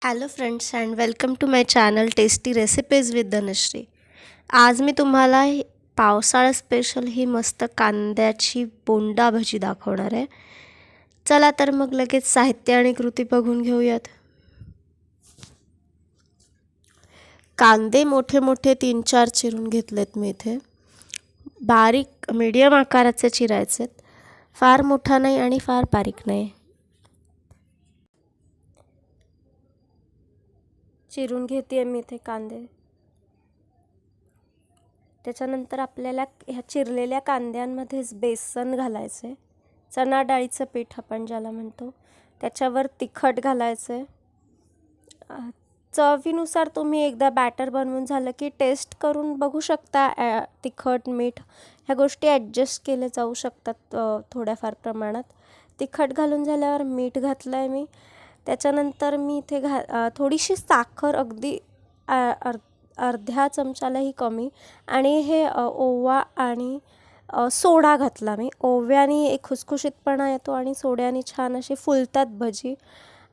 Hello friends and welcome to my channel tasty recipes with Dhanashree. आज मी तुम्हाला पावसाळा स्पेशल ही मस्त कांद्याची बोंडा भजी दाखवणार आहे। चला तर मग लगेच साहित्य आणि कृती बघून घेऊयात। कांदे मोठे मोठे 3-4 चिरून घेतलेत मी इथे। बारीक मीडियम आकाराचे चिरायचेत, फार मोठा नाही आणि फार बारीक नाही। चिरून घेते मी इथे कांदे। त्याच्यानंतर आपल्याला ह्या चिरलेल्या कांद्यांमध्येच बेसन घालायचे, चणा डाळीचं पीठ आपण ज्याला म्हणतो, त्याच्यावर तिखट घालायचे। चवीनुसार तुम्ही एकदा बॅटर बनवून झालं की टेस्ट करून बघू शकता। तिखट मीठ ह्या गोष्टी ॲडजस्ट केले जाऊ शकतात थोड्याफार प्रमाणात। तिखट घालून झाल्यावर मीठ घातलं आहे मी। त्याच्यानंतर मी इथे थोडीशी साखर, अगदी अर्ध्या चमचालाही कमी, आणि हे ओवा आणि सोडा घातला मी। ओव्याने एक खुसखुशीतपणा येतो आणि सोड्याने छान अशी फुलतात भजी।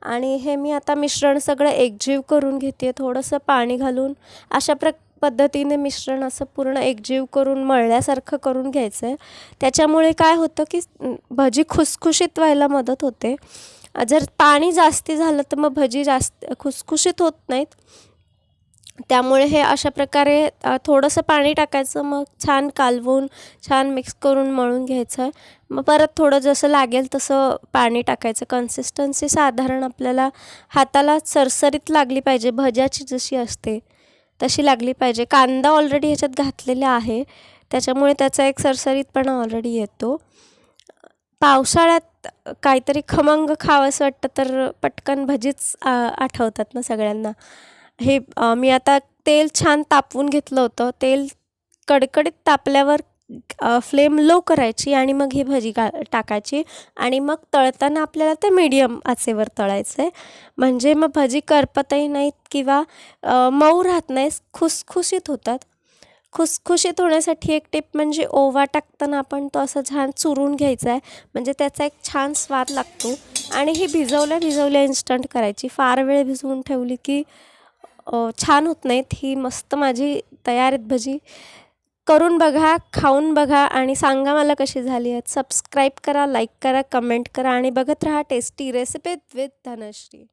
आणि हे मी आता मिश्रण सगळं एकजीव करून घेते, थोडंसं पाणी घालून अशा पद्धतीने मिश्रण असं पूर्ण एकजीव करून मळल्यासारखं करून घ्यायचं आहे। त्याच्यामुळे काय होतं की भजी खुसखुशीत व्हायला मदत होते। जर पाणी जास्ती झालं तर मग भजी जास्त खुसखुशीत होत नाहीत। त्यामुळे हे अशा प्रकारे थोडंसं पाणी टाकायचं, मग छान कालवून छान मिक्स करून मळून घ्यायचं। मग परत थोडं जसं लागेल तसं पाणी टाकायचं। कन्सिस्टन्सी साधारण आपल्याला हाताला सरसरीत लागली पाहिजे, भज्याची जशी असते तशी लागली पाहिजे। कांदा ऑलरेडी ह्याच्यात घातलेला आहे, त्याच्यामुळे त्याचा एक सरसरीतपणा ऑलरेडी येतो। पावसाळ्यात काहीतरी खमंग खावंसं वाटतं तर पटकन भजीच आठवतात ना सगळ्यांना। हे मी आता तेल छान तापवून घेतलं होतं। तेल कडकडीत तापल्यावर फ्लेम लो करायची आणि मग ही भजी टाकायची, आणि मग तळताना आपल्याला ते मीडियम आचेवर तळायचं आहे, म्हणजे मग भजी करपतही नाहीत किंवा मऊ राहत नाही, खुसखुशीत होतात। खुसखुशीत होण्यासाठी एक टिप म्हणजे ओवा टाकताना आपण तो असं छान चुरून घ्यायचा आहे, म्हणजे त्याचा एक छान स्वाद लागतो। आणि ही भिजवल्या इन्स्टंट करायची, फार वेळ भिजवून ठेवली की छान होत नाहीत। ही मस्त माझी तयार आहेत भजी। करून बघा, खाऊन बघा आणि सांगा मला कशी झाली आहेत। सबस्क्राईब करा, लाईक करा, कमेंट करा आणि बघत राहा टेस्टी रेसिपी विथ धनश्री।